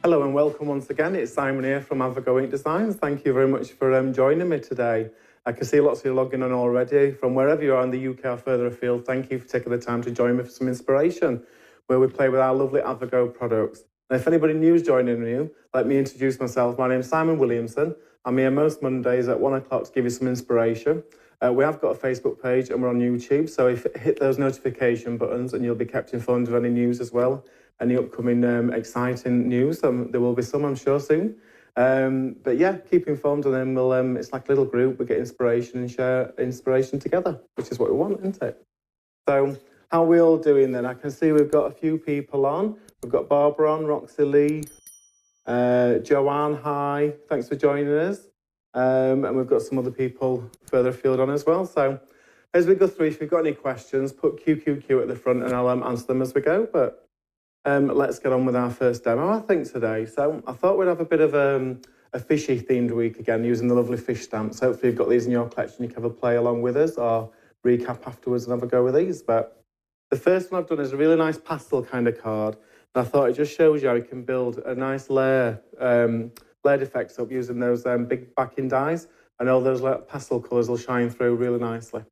Hello and welcome once again. It's Simon here from AVAGO-INK Designs. Thank you very much for joining me today. I can see lots of you logging on already from wherever you are in the UK or further afield. Thank you for taking the time to join me for some inspiration where we play with our lovely AVAGO products. And if anybody new is joining you, let me introduce myself. My name's Simon Williamson. I'm here most Mondays at 1 o'clock to give you some inspiration. We have got a Facebook page and we're on YouTube, so hit those notification buttons and you'll be kept informed of any news as well. Any upcoming exciting news. There will be some, I'm sure, soon. But yeah, keep informed and then we'll, it's like a little group. We get inspiration and share inspiration together, which is what we want, isn't it? So how are we all doing then? I can see we've got a few people on. We've got Barbara on, Roxy Lee, Joanne, hi. Thanks for joining us. And we've got some other people further afield on as well. So as we go through, if you've got any questions, put QQQ at the front and I'll answer them as we go. But let's get on with our first demo, I think, today. So I thought we'd have a bit of a fishy-themed week again, using the lovely fish stamps. Hopefully you've got these in your collection. You can have a play along with us or recap afterwards and have a go with these. But the first one I've done is a really nice pastel kind of card. And I thought it just shows you how you can build a nice layered effects up using those big backing dies. And all those pastel colours will shine through really nicely.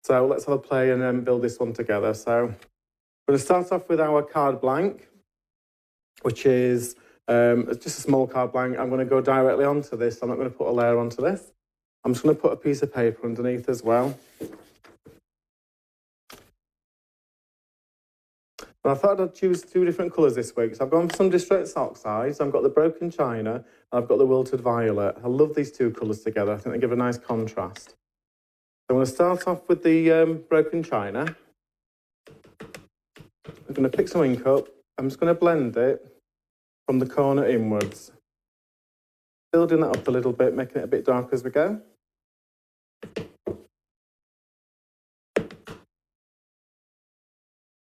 So let's have a play and build this one together. So we're going to start off with our card blank, which is just a small card blank. I'm going to go directly onto this. I'm not going to put a layer onto this. I'm just going to put a piece of paper underneath as well. And I thought I'd choose two different colours this week. So I've gone for some distressed oxides. I've got the broken china, and I've got the wilted violet. I love these two colours together. I think they give a nice contrast. So I'm going to start off with the broken china. I'm going to pick some ink up. I'm just going to blend it from the corner inwards. Building that up a little bit, making it a bit darker as we go.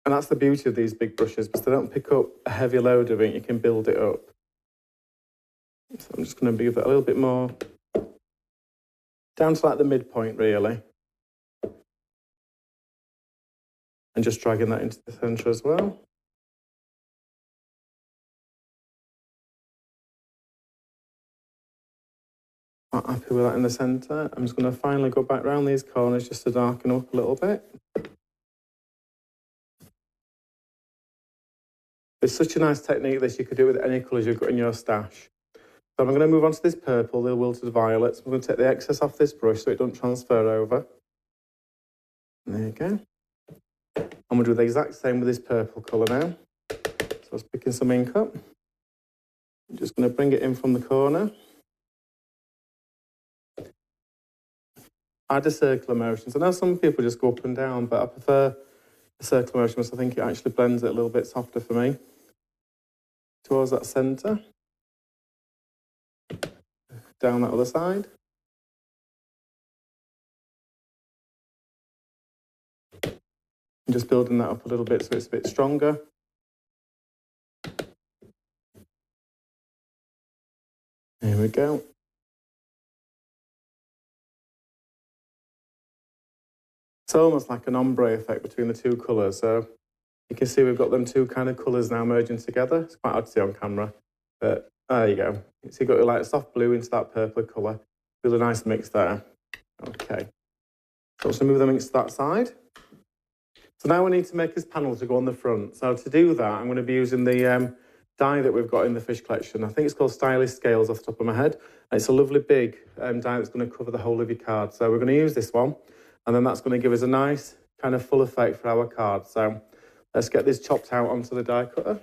And that's the beauty of these big brushes, because they don't pick up a heavy load of ink, you can build it up. So I'm just going to move that a little bit more down to like the midpoint, really. And just dragging that into the centre as well. Not happy with that in the centre. I'm just going to finally go back around these corners just to darken up a little bit. It's such a nice technique this, you could do it with any colours you've got in your stash. So I'm going to move on to this purple, the wilted violets. I'm going to take the excess off this brush so it doesn't transfer over. There you go. I'm going to do the exact same with this purple colour now. So I was picking some ink up. I'm just going to bring it in from the corner. Add a circular motion. So now some people just go up and down, but I prefer a circular motion because I think it actually blends it a little bit softer for me. Towards that centre. Down that other side. And just building that up a little bit so it's a bit stronger. There we go. It's almost like an ombre effect between the two colours. So you can see we've got them two kind of colours now merging together. It's quite hard to see on camera, but there you go. So you've got like soft blue into that purple colour. Really nice mix there. Okay. So I'm just going to move them into that side. So now we need to make this panel to go on the front. So to do that, I'm going to be using the die that we've got in the fish collection. I think it's called Stylish Scales off the top of my head. And it's a lovely big die that's going to cover the whole of your card. So we're going to use this one. And then that's going to give us a nice kind of full effect for our card. So let's get this chopped out onto the die cutter.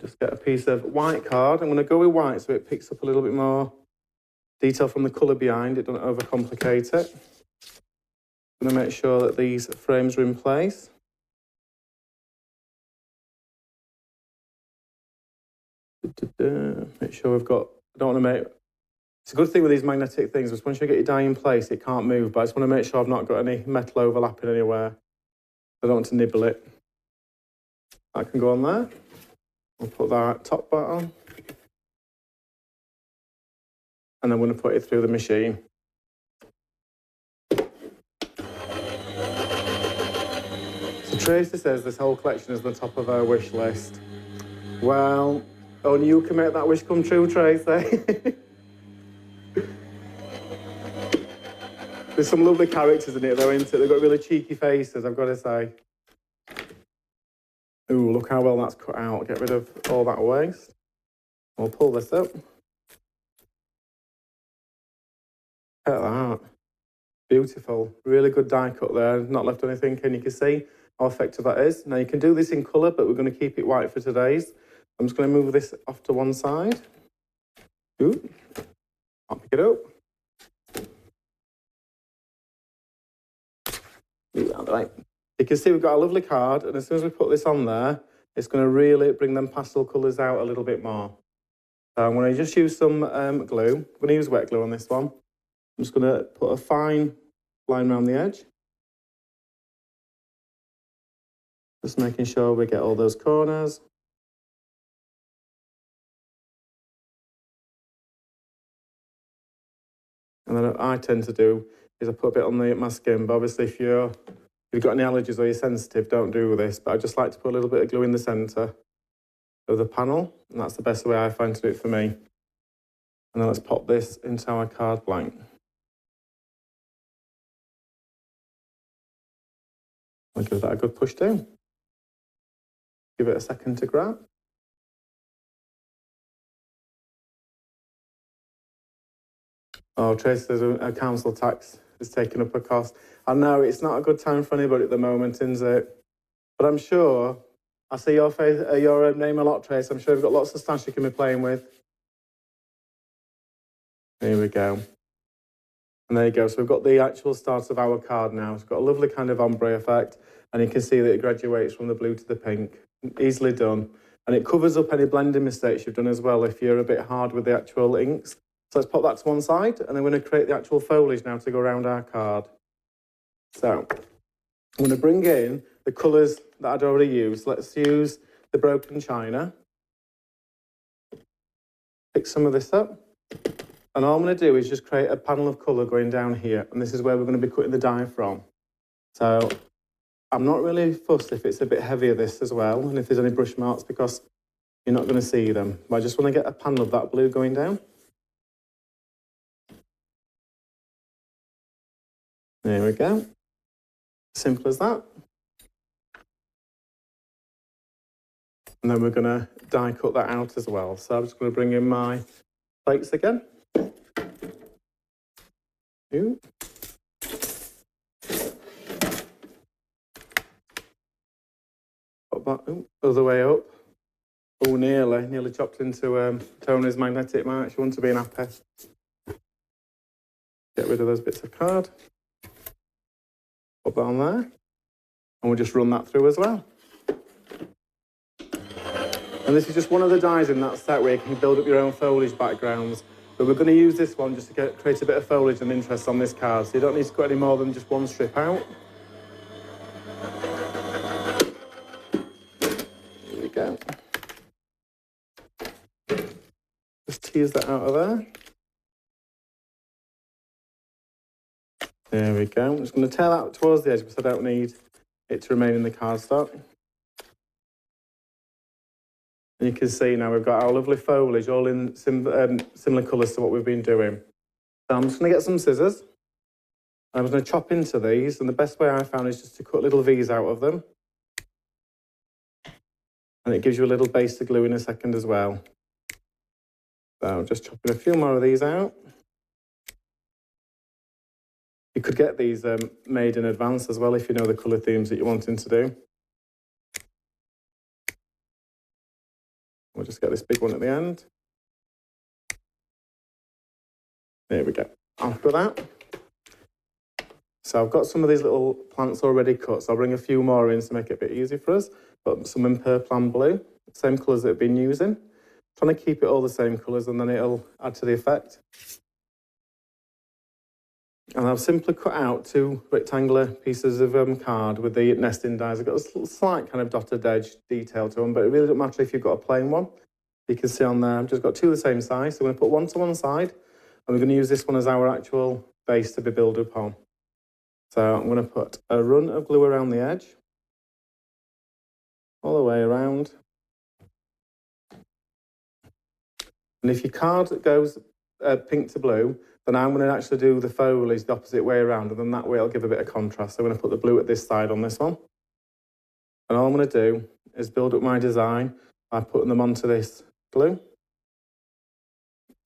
Just get a piece of white card. I'm going to go with white so it picks up a little bit more detail from the colour behind. It doesn't overcomplicate it. I'm going to make sure that these frames are in place. Make sure we've got, I don't want to make, it's a good thing with these magnetic things, is once you get your die in place, it can't move, but I just want to make sure I've not got any metal overlapping anywhere. I don't want to nibble it. That can go on there. I'll put that top bar on. And I'm going to put it through the machine. So Tracy says this whole collection is the top of her wish list. Well, only you can make that wish come true, Tracy. There's some lovely characters in it, though, isn't it? They've got really cheeky faces, I've got to say. Ooh, look how well that's cut out. Get rid of all that waste. We'll pull this up. Look at that. Beautiful. Really good die cut there. Not left anything, and you can see how effective that is. Now, you can do this in colour, but we're going to keep it white for today's. I'm just going to move this off to one side. Ooh. I'll pick it up. Right. You can see we've got a lovely card, and as soon as we put this on there, it's going to really bring them pastel colours out a little bit more. So I'm going to just use some glue. I'm going to use wet glue on this one. I'm just going to put a fine line around the edge. Just making sure we get all those corners. And then what I tend to do is I put a bit on my skin, but obviously if you've got any allergies or you're sensitive, don't do this. But I just like to put a little bit of glue in the centre of the panel, and that's the best way I find to do it for me. And then let's pop this into our card blank. I'll give that a good push down. Give it a second to grab. Oh, Tracy says a council tax is taking up a cost. I know it's not a good time for anybody at the moment, is it? But I'm sure, I see your face, your name a lot, Tracy. I'm sure you've got lots of stash you can be playing with. There we go. And there you go. So we've got the actual start of our card now. It's got a lovely kind of ombre effect, and you can see that it graduates from the blue to the pink. Easily done. And it covers up any blending mistakes you've done as well if you're a bit hard with the actual inks. So let's pop that to one side, and then we're going to create the actual foliage now to go around our card. So I'm going to bring in the colours that I'd already used. Let's use the broken china. Pick some of this up. And all I'm going to do is just create a panel of colour going down here. And this is where we're going to be cutting the die from. So I'm not really fussed if it's a bit heavier, this as well, and if there's any brush marks, because you're not going to see them. But I just want to get a panel of that blue going down. There we go. Simple as that. And then we're going to die cut that out as well. So I'm just going to bring in my plates again. Ooh. Pop that other way up. Oh, nearly chopped into Tony's magnetic mark. She wants to be an happy. Get rid of those bits of card. Put that on there. And we'll just run that through as well. And this is just one of the dies in that set where you can build up your own foliage backgrounds. But we're going to use this one just to create a bit of foliage and interest on this card. So you don't need to cut any more than just one strip out. There we go. Just tease that out of there. There we go. I'm just going to tear that towards the edge because I don't need it to remain in the cardstock. And you can see now we've got our lovely foliage all in similar colours to what we've been doing. So I'm just going to get some scissors. I'm going to chop into these, and the best way I found is just to cut little V's out of them. And it gives you a little base to glue in a second as well. So just chopping a few more of these out. You could get these made in advance as well if you know the colour themes that you're wanting to do. We'll just get this big one at the end. There we go. After that. So I've got some of these little plants already cut, so I'll bring a few more in to make it a bit easier for us. But some in purple and blue, same colours that I've been using. Trying to keep it all the same colours, and then it'll add to the effect. And I've simply cut out 2 rectangular pieces of card with the nesting dies. I've got a slight kind of dotted edge detail to them, but it really doesn't matter if you've got a plain one. You can see on there, I've just got 2 of the same size. So we're going to put one to one side, and we're going to use this one as our actual base to be built upon. So I'm going to put a run of glue around the edge. all the way around. And if your card goes pink to blue, then I'm going to actually do the foliage the opposite way around, and then that way it'll give a bit of contrast. So I'm going to put the blue at this side on this one. And all I'm going to do is build up my design by putting them onto this glue.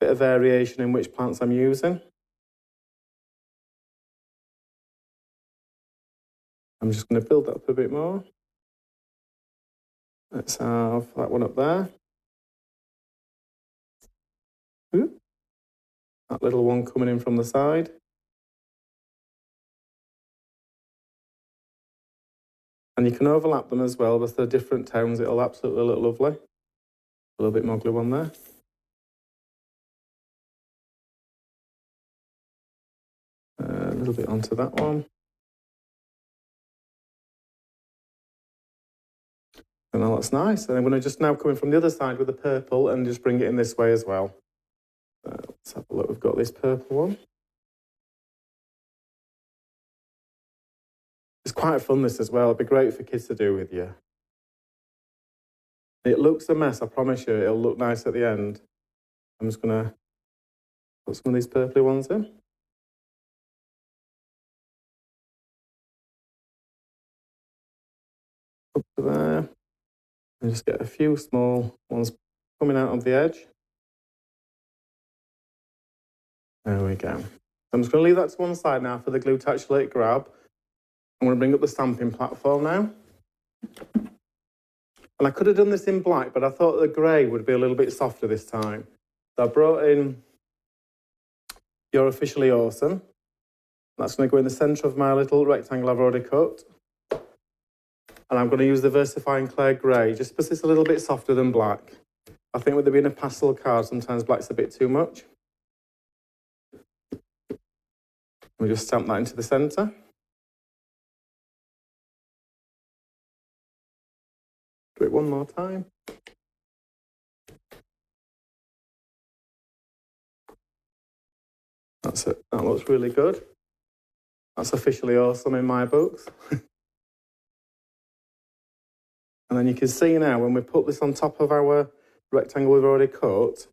Bit of variation in which plants I'm using. I'm just going to build that up a bit more. Let's have that one up there. Ooh. That little one coming in from the side. And you can overlap them as well with the different tones. It'll absolutely look lovely. A little bit more glue on there. A little bit onto that one. And that looks nice. And I'm going to just now come in from the other side with the purple and just bring it in this way as well. Let's have a look. We've got this purple one. It's quite fun, this as well. It'd be great for kids to do with you. It looks a mess, I promise you. It'll look nice at the end. I'm just going to put some of these purpley ones in. Up to there. And just get a few small ones coming out of the edge. There we go. I'm just going to leave that to one side now for the glue to actually grab. I'm going to bring up the stamping platform now. And I could have done this in black, but I thought the grey would be a little bit softer this time. So I brought in You're Officially Awesome. That's going to go in the centre of my little rectangle I've already cut. And I'm going to use the VersaFine Clear Grey, just because it's a little bit softer than black. I think with it being a pastel card, sometimes black's a bit too much. We just stamp that into the centre. Do it one more time. That's it. That looks really good. That's officially awesome in my books. And then you can see now when we put this on top of our rectangle we've already cut,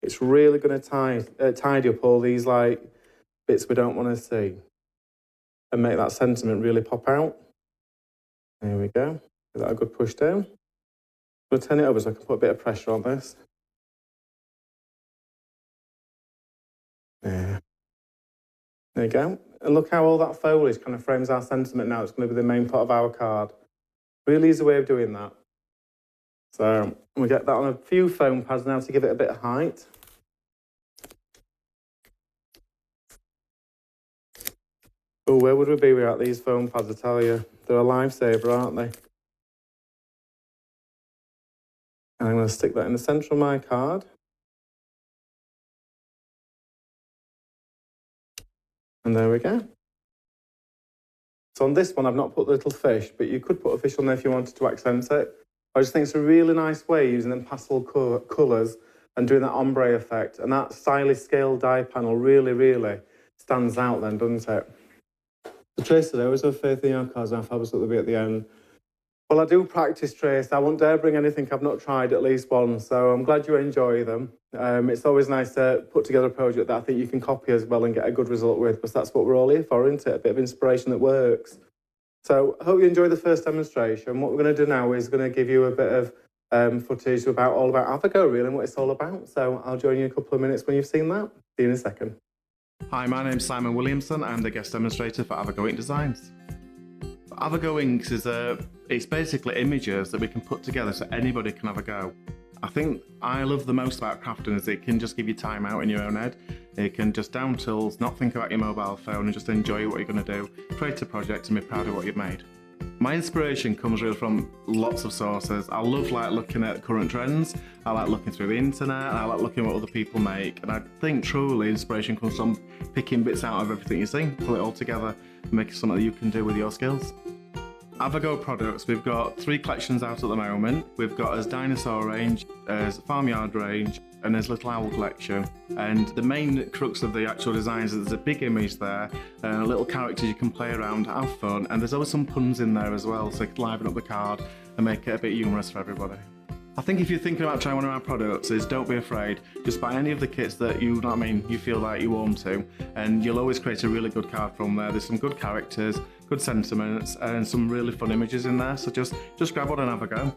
it's really going to tidy up all these like bits we don't want to see and make that sentiment really pop out. There we go. Give that a good push down. I'm going to turn it over so I can put a bit of pressure on this. Yeah. There you go. And look how all that foliage kind of frames our sentiment now. It's going to be the main part of our card. Really easy way of doing that. So we'll get that on a few foam pads now to give it a bit of height. Oh, where would we be without these foam pads, I tell you? They're a lifesaver, aren't they? And I'm going to stick that in the centre of my card. And there we go. So on this one, I've not put the little fish, but you could put a fish on there if you wanted to accent it. I just think it's a really nice way using them pastel colours and doing that ombre effect. And that stylish scale die panel really, really stands out then, doesn't it? So Tracy, I always have faith in your cards and how fabulous they'll be at the end. Well, I do practice, Trace. I won't dare bring anything I've not tried at least once, so I'm glad you enjoy them. It's always nice to put together a project that I think you can copy as well and get a good result with, because that's what we're all here for, isn't it? A bit of inspiration that works. So I hope you enjoy the first demonstration. What we're going to do now is going to give you a bit of footage all about AVAGO, really, and what it's all about. So I'll join you in a couple of minutes when you've seen that. See you in a second. Hi, my name's Simon Williamson. I'm the guest demonstrator for AVAGO-INK Designs. AVAGO-INK it's basically images that we can put together so anybody can have a go. I think I love the most about crafting is it can just give you time out in your own head. It can just down tools, not think about your mobile phone and just enjoy what you're going to do, create a project and be proud of what you've made. My inspiration comes really from lots of sources. I love looking at current trends, I like looking through the internet, I like looking at what other people make, and I think truly inspiration comes from picking bits out of everything you see, pull it all together and make it something that you can do with your skills. AVAGO products, we've got 3 collections out at the moment. We've got as dinosaur range, as farmyard range, and as little owl collection. And the main crux of the actual designs is there's a big image there, little characters you can play around, have fun, and there's always some puns in there as well, so you can liven up the card and make it a bit humorous for everybody. I think if you're thinking about trying one of our products, is don't be afraid. Just buy any of the kits that you know what I mean, you feel like you want to, and you'll always create a really good card from there. There's some good characters, good sentiments, and some really fun images in there. So just grab one and have a go.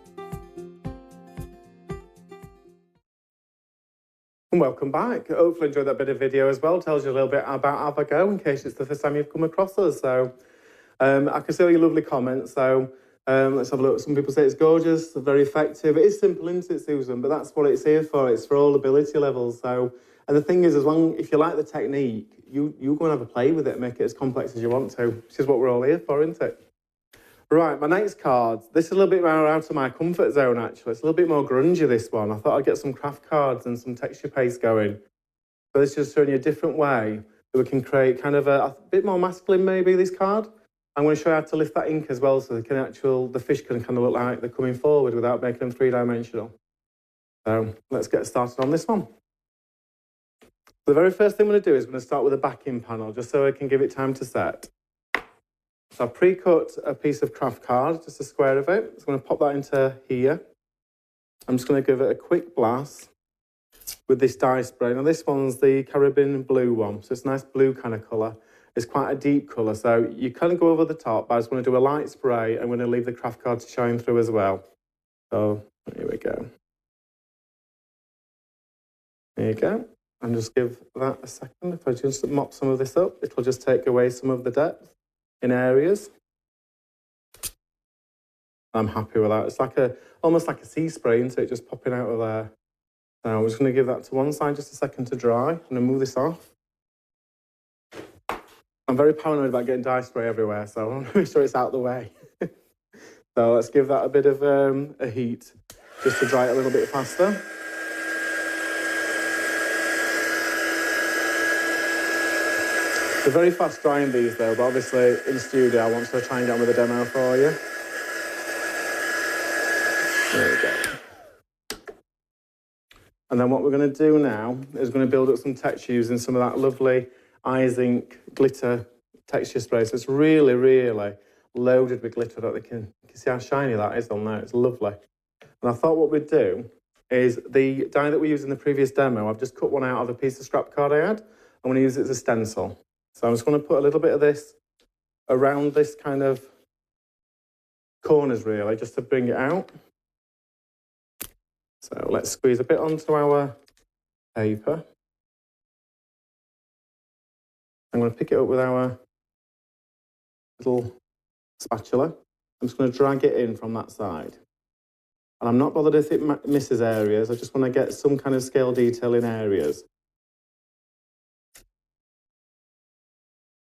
And welcome back. Hopefully enjoyed that bit of video as well. Tells you a little bit about AVAGO in case it's the first time you've come across us. So I can see all your lovely comments. So let's have a look. Some people say it's gorgeous, very effective. It is simple, isn't it, Susan? But that's what it's here for. It's for all ability levels. So, and the thing is, if you like the technique, you go and have a play with it and make it as complex as you want to, which is what we're all here for, isn't it? Right, my next card. This is a little bit more out of my comfort zone, actually. It's a little bit more grungy, this one. I thought I'd get some craft cards and some texture paste going. So this is just showing you a different way that we can create kind of a bit more masculine, maybe, this card. I'm going to show you how to lift that ink as well, so the fish can kind of look like they're coming forward without making them three-dimensional. So let's get started on this one. The very first thing I'm going to do is I'm going to start with a backing panel, just so I can give it time to set. So I've pre-cut a piece of craft card, just a square of it. So I'm going to pop that into here. I'm just going to give it a quick blast with this dye spray. Now this one's the Caribbean blue one, so it's a nice blue kind of colour. It's quite a deep colour, so you kind of go over the top, but I just want to do a light spray. I'm going to leave the craft card to shine through as well. So here we go. There you go. And just give that a second. If I just mop some of this up, it'll just take away some of the depth in areas. I'm happy with that. It's like almost like a sea spray, isn't it? Just popping out of there. So I'm just going to give that to one side just a second to dry. I'm going to move this off. I'm very paranoid about getting dye spray everywhere, so I want to make sure it's out of the way. So let's give that a bit of a heat just to dry it a little bit faster. They're very fast drying these though, but obviously in studio I want to try and get on with a demo for you. There we go. And then what we're going to do now is we're going to build up some texture using some of that lovely IZINK glitter texture spray. So it's really, really loaded with glitter. You can see how shiny that is on there. It's lovely. And I thought what we'd do is the die that we used in the previous demo, I've just cut one out of a piece of scrap card I had. I'm going to use it as a stencil. So I'm just going to put a little bit of this around this kind of corners really, just to bring it out. So let's squeeze a bit onto our paper. I'm going to pick it up with our little spatula. I'm just going to drag it in from that side. And I'm not bothered if it misses areas. I just want to get some kind of scale detail in areas.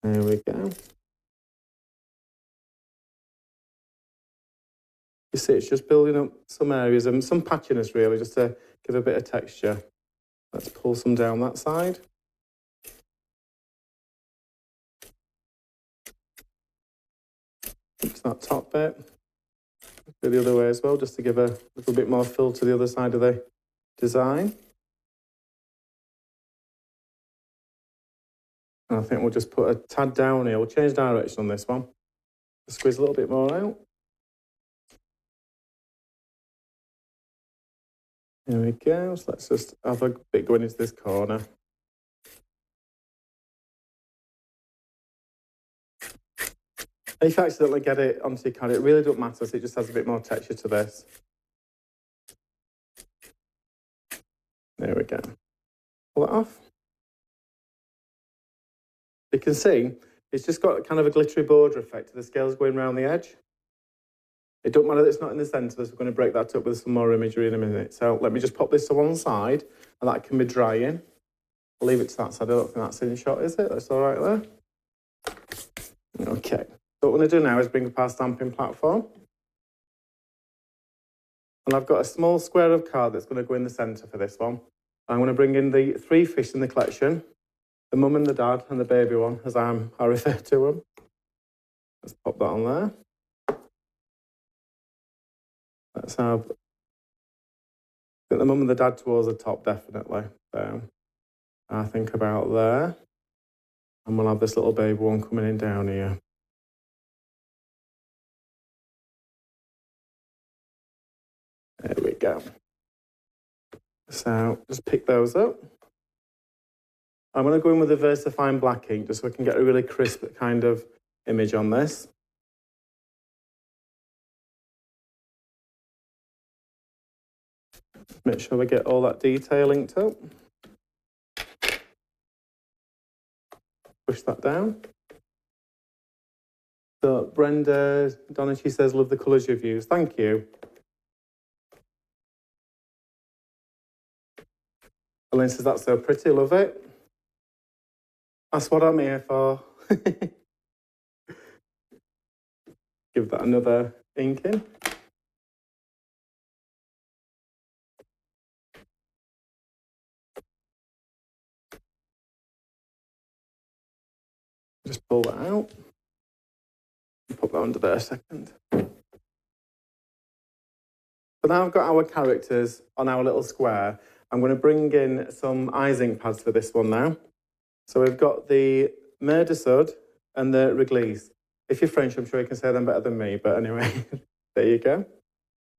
There we go. You see, it's just building up some areas and some patchiness really, just to give a bit of texture. Let's pull some down that side. Into that top bit. Go the other way as well, just to give a little bit more fill to the other side of the design. And I think we'll just put a tad down here. We'll change direction on this one. Squeeze a little bit more out. There we go. So let's just have a bit going into this corner. And if you accidentally get it onto your card, it really doesn't matter. So it just has a bit more texture to this. There we go. Pull that off. You can see it's just got kind of a glittery border effect. The scales going around the edge. It doesn't matter that it's not in the centre, so we're going to break that up with some more imagery in a minute. So let me just pop this to one side, and that can be drying. I'll leave it to that side. I don't think that's in shot, is it? That's all right there. Okay. So what we're going to do now is bring up our stamping platform. And I've got a small square of card that's going to go in the centre for this one. I'm going to bring in the 3 fish in the collection. The mum and the dad and the baby one, as I refer to them. Let's pop that on there. Let's have the mum and the dad towards the top, definitely. So I think about there. And we'll have this little baby one coming in down here. There we go. So just pick those up. I'm going to go in with a VersaFine black ink just so I can get a really crisp kind of image on this. Make sure we get all that detail inked up. Push that down. So Brenda, Donna, she says, love the colours you've used. Thank you. Elaine says, that's so pretty, love it. That's what I'm here for. Give that another ink in. Just pull that out. Put that under there a second. So now I've got our characters on our little square. I'm going to bring in some IZINK pads for this one now. So we've got the Mer de Sud and the Réglisse. If you're French, I'm sure you can say them better than me, but anyway, there you go.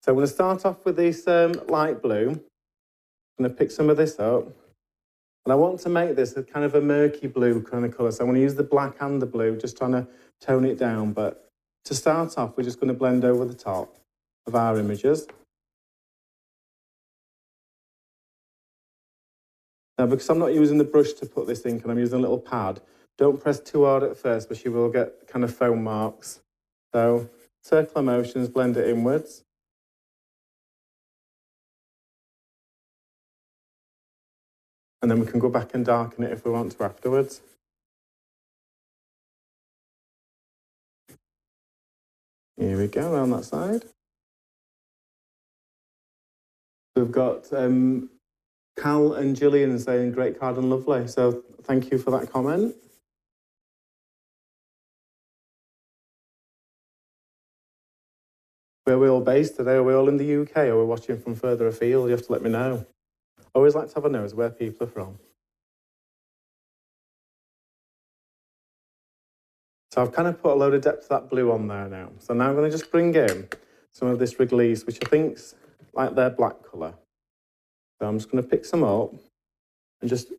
So I'm going to start off with this light blue. I'm going to pick some of this up. And I want to make this a kind of a murky blue kind of colour. So I'm going to use the black and the blue, just trying to tone it down. But to start off, we're just going to blend over the top of our images. Now, because I'm not using the brush to put this ink and I'm using a little pad, don't press too hard at first, because you will get kind of foam marks. So circular motions, blend it inwards. And then we can go back and darken it if we want to afterwards. Here we go, around that side. We've got Cal and Gillian saying, great card and lovely. So thank you for that comment. Where are we all based today? Are we all in the UK or are we watching from further afield? You have to let me know. I always like to have a nose where people are from. So I've kind of put a load of depth to that blue on there now. So now I'm going to just bring in some of this Réglisse, which I think's like their black colour. So I'm just going to pick some up and just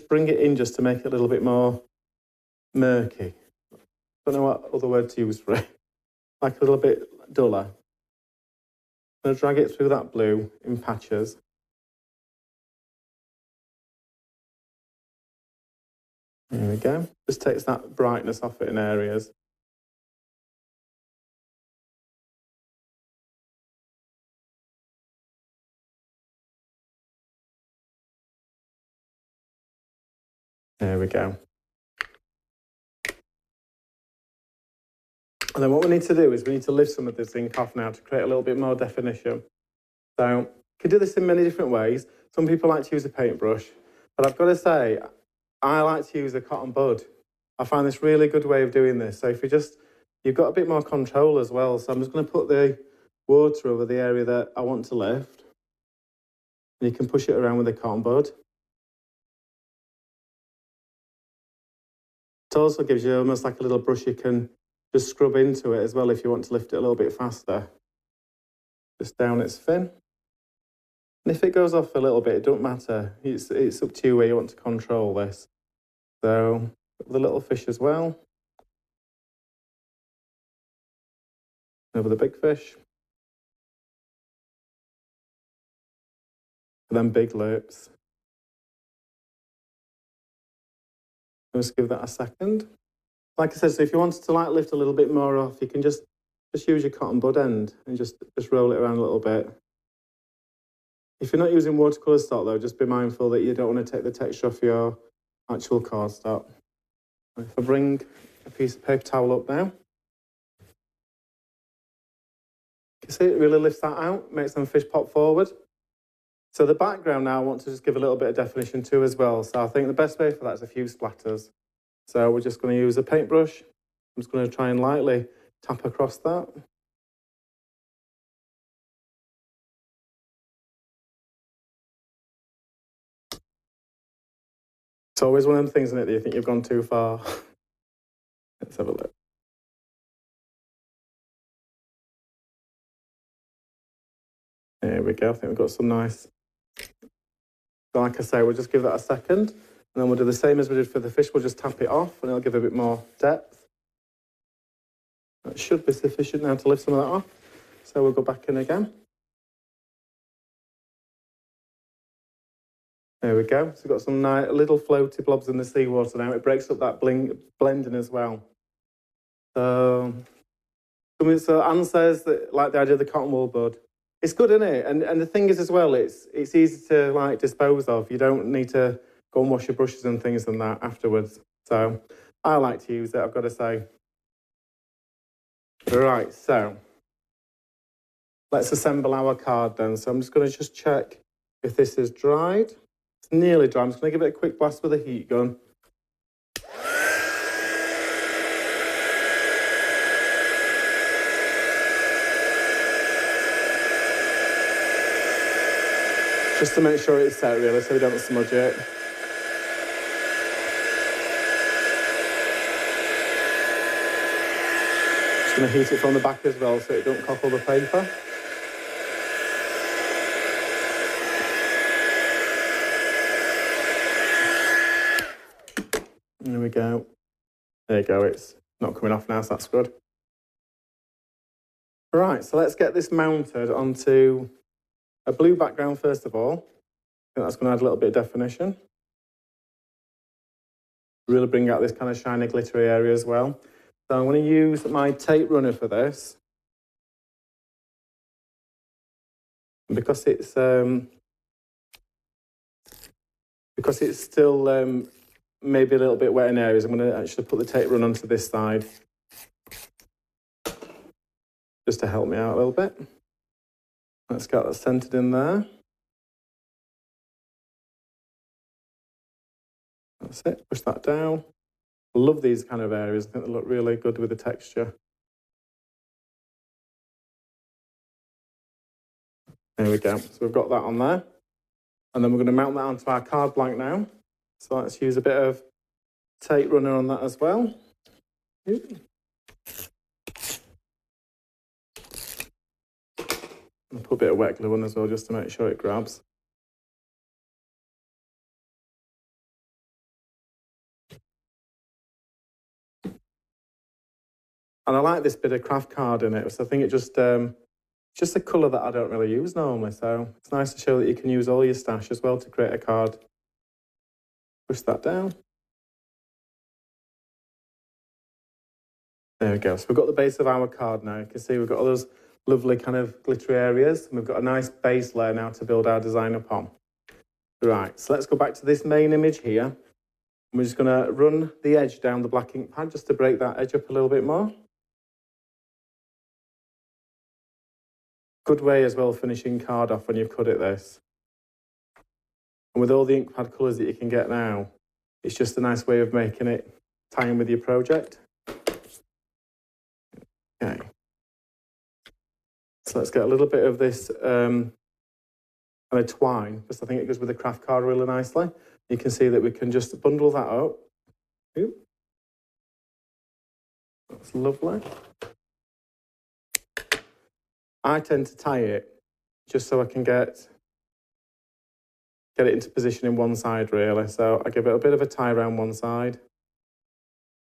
bring it in just to make it a little bit more murky. Don't know what other word to use for it. Like a little bit duller. I'm going to drag it through that blue in patches. There we go. Just takes that brightness off it in areas. There we go. And then what we need to do is we need to lift some of this ink off now to create a little bit more definition. So you can do this in many different ways. Some people like to use a paintbrush, but I've got to say, I like to use a cotton bud. I find this really good way of doing this. So if you've got a bit more control as well. So I'm just going to put the water over the area that I want to lift. And you can push it around with a cotton bud. It also gives you almost like a little brush you can just scrub into it as well if you want to lift it a little bit faster. Just down its fin. And if it goes off a little bit, it don't matter. It's up to you where you want to control this. So the little fish as well. Over the big fish. And then big lips. Just give that a second. Like I said, so if you wanted to like lift a little bit more off, you can just use your cotton bud end and just roll it around a little bit. If you're not using watercolour stock though, just be mindful that you don't want to take the texture off your actual cardstock. If I bring a piece of paper towel up now, you see it really lifts that out, makes them fish pop forward. So the background now I want to just give a little bit of definition to as well. So I think the best way for that is a few splatters. So we're just going to use a paintbrush. I'm just going to try and lightly tap across that. It's always one of them things, isn't it, that you think you've gone too far. Let's have a look. There we go. I think we've got some nice. So like I say, we'll just give that a second, and then we'll do the same as we did for the fish. We'll just tap it off, and it'll give a bit more depth. That should be sufficient now to lift some of that off. So we'll go back in again. There we go. So we've got some nice little floaty blobs in the seawater now. It breaks up that blending as well. So Anne says that, like the idea of the cotton wool bud. It's good, isn't it? And the thing is as well, it's easy to like dispose of. You don't need to go and wash your brushes and things and that afterwards. So I like to use it, I've got to say. Right, so let's assemble our card then. So I'm just going to just check if this is dried. It's nearly dry. I'm just going to give it a quick blast with a heat gun. Just to make sure it's set really, so we don't smudge it. Just going to heat it from the back as well so it don't cockle the paper. There we go. There you go, it's not coming off now, so that's good. Right, so let's get this mounted onto a blue background first of all. I think that's going to add a little bit of definition. Really bring out this kind of shiny, glittery area as well. So I'm going to use my tape runner for this. And because it's still maybe a little bit wet in areas, I'm going to actually put the tape run onto this side. Just to help me out a little bit. Let's get that centered in there. That's it, push that down. I love these kind of areas. I think they look really good with the texture. There we go. So we've got that on there. And then we're going to mount that onto our card blank now. So let's use a bit of tape runner on that as well. I'll put a bit of wet glue on as well, just to make sure it grabs. And I like this bit of craft card in it, so I think it just a colour that I don't really use normally, so it's nice to show that you can use all your stash as well to create a card. Push that down. There we go. So we've got the base of our card now. You can see we've got all those lovely kind of glittery areas, and we've got a nice base layer now to build our design upon. Right, so let's go back to this main image here. And we're just going to run the edge down the black ink pad just to break that edge up a little bit more. Good way as well finishing card off when you've cut it this. And with all the ink pad colours that you can get now, it's just a nice way of making it tie in with your project. Okay. So let's get a little bit of this kind of twine, because I think it goes with the craft card really nicely. You can see that we can just bundle that up. Ooh. That's lovely. I tend to tie it just so I can get it into position in one side really. So I give it a bit of a tie around one side,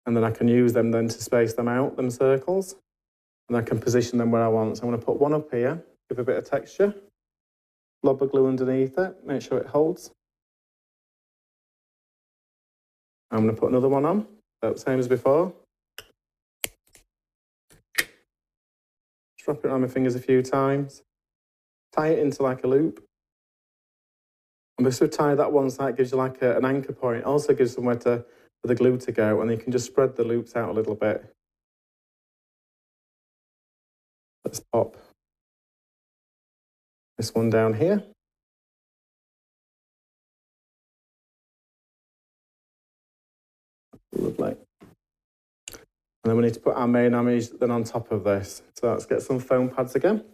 and then I can use them then to space them out, them circles, and I can position them where I want. So I'm going to put one up here, give a bit of texture, blob of glue underneath it, make sure it holds. I'm going to put another one on, same as before. Wrap it around my fingers a few times. Tie it into like a loop. And because we tie that one side, gives you like an anchor point. It also gives somewhere for the glue to go, and you can just spread the loops out a little bit. Let's pop this one down here. Lovely. And then we need to put our main image then on top of this. So let's get some foam pads again.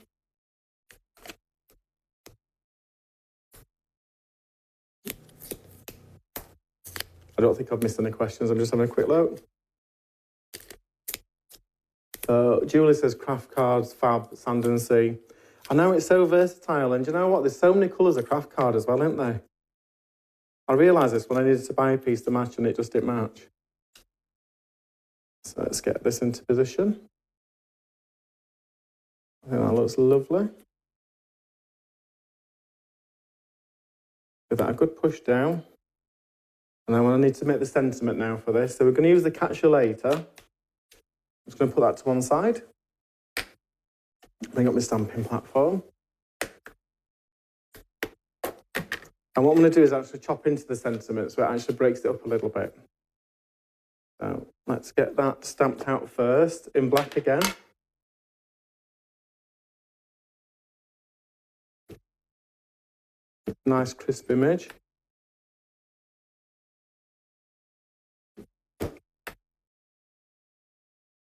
I don't think I've missed any questions. I'm just having a quick look. Julie says craft cards, fab, sand and sea. I know it's so versatile, and you know what? There's so many colours of craft card as well, isn't there? I realised this when I needed to buy a piece to match and it just didn't match. So let's get this into position. I think that looks lovely. Give that a good push down. And then I need to make the sentiment now for this. So we're going to use the catch you later. I'm just going to put that to one side. Bring up my stamping platform. And what I'm going to do is actually chop into the sentiment so it actually breaks it up a little bit. So let's get that stamped out first in black again. Nice crisp image.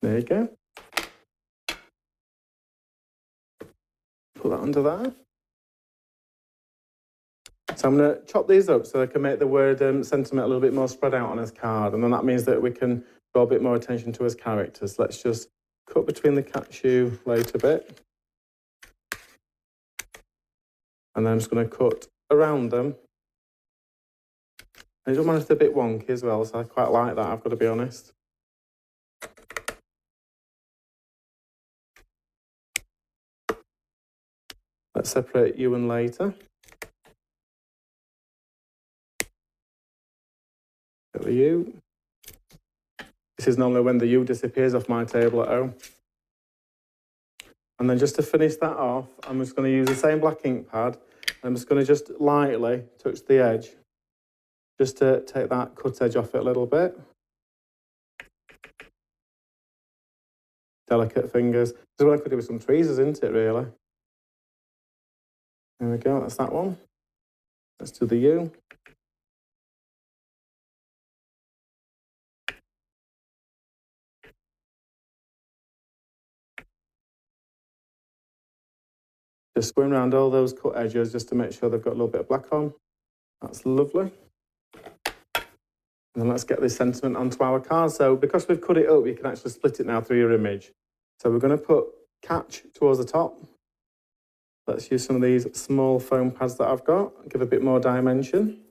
There you go. Put that under there. So I'm going to chop these up so I can make the word sentiment a little bit more spread out on his card. And then that means that we can draw a bit more attention to his characters. Let's just cut between the catch you later bit. And then I'm just going to cut around them. And it doesn't matter if it's a bit wonky as well, so I quite like that, I've got to be honest. Let's separate you and later. Get the U. This is normally when the U disappears off my table at home. And then just to finish that off, I'm just going to use the same black ink pad. I'm just going to just lightly touch the edge, just to take that cut edge off it a little bit. Delicate fingers. This is what I could do with some tweezers, isn't it, really? There we go, that's that one. Let's do the U. Just going around all those cut edges just to make sure they've got a little bit of black on. That's lovely. And then let's get this sentiment onto our card. So because we've cut it up, you can actually split it now through your image. So we're going to put catch towards the top. Let's use some of these small foam pads that I've got, give a bit more dimension.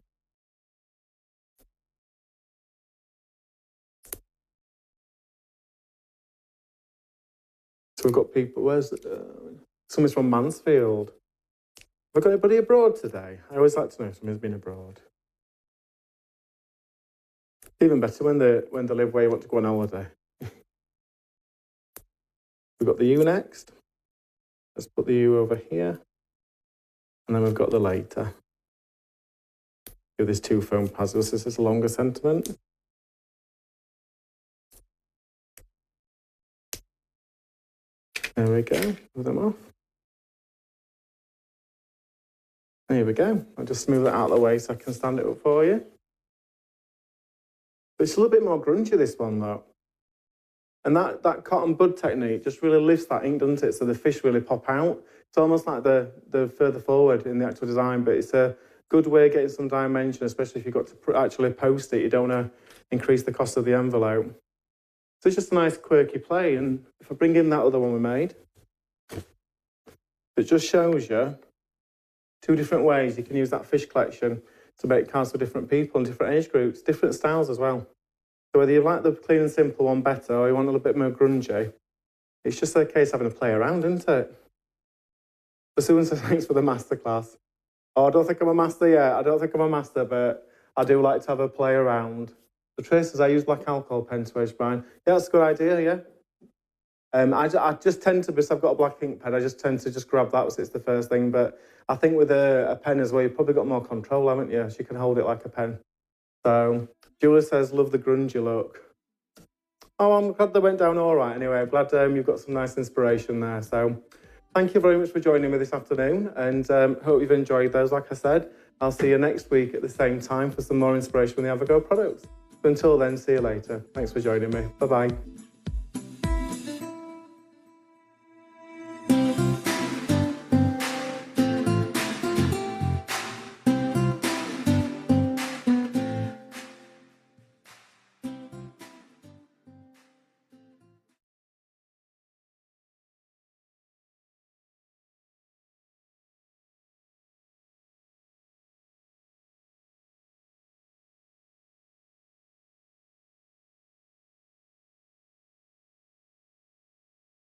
So we've got people, where's someone's from Mansfield. Have I got anybody abroad today? I always like to know if someone's been abroad. It's even better when they live where you want to go on holiday. We've got the U next. Let's put the U over here. And then we've got the later. Give this two foam pads. This is a longer sentiment. There we go. Move them off. There we go. I'll just smooth it out of the way so I can stand it up for you. But it's a little bit more grungy, this one, though. And that cotton bud technique just really lifts that ink, doesn't it? So the fish really pop out. It's almost like the further forward in the actual design, but it's a good way of getting some dimension, especially if you've got to actually post it. You don't want to increase the cost of the envelope. So it's just a nice quirky play. And if I bring in that other one we made, it just shows you two different ways you can use that fish collection to make cards for different people and different age groups, different styles as well. So whether you like the clean and simple one better or you want a little bit more grungy, it's just a case of having a play around, isn't it? So Susan says, thanks for the masterclass. Oh, I don't think I'm a master yet. I don't think I'm a master, but I do like to have a play around. The Trace says, I use black alcohol pen to edge mine. Yeah, that's a good idea, yeah. I just tend to, because I've got a black ink pen, I just tend to just grab that as it's the first thing. But I think with a pen as well, you've probably got more control, haven't you? So you can hold it like a pen. So Julia says, love the grungy look. Oh, I'm glad they went down all right anyway. I'm glad you've got some nice inspiration there. So thank you very much for joining me this afternoon, and hope you've enjoyed those. Like I said, I'll see you next week at the same time for some more inspiration from the AVAGO products. Until then, see you later. Thanks for joining me. Bye-bye.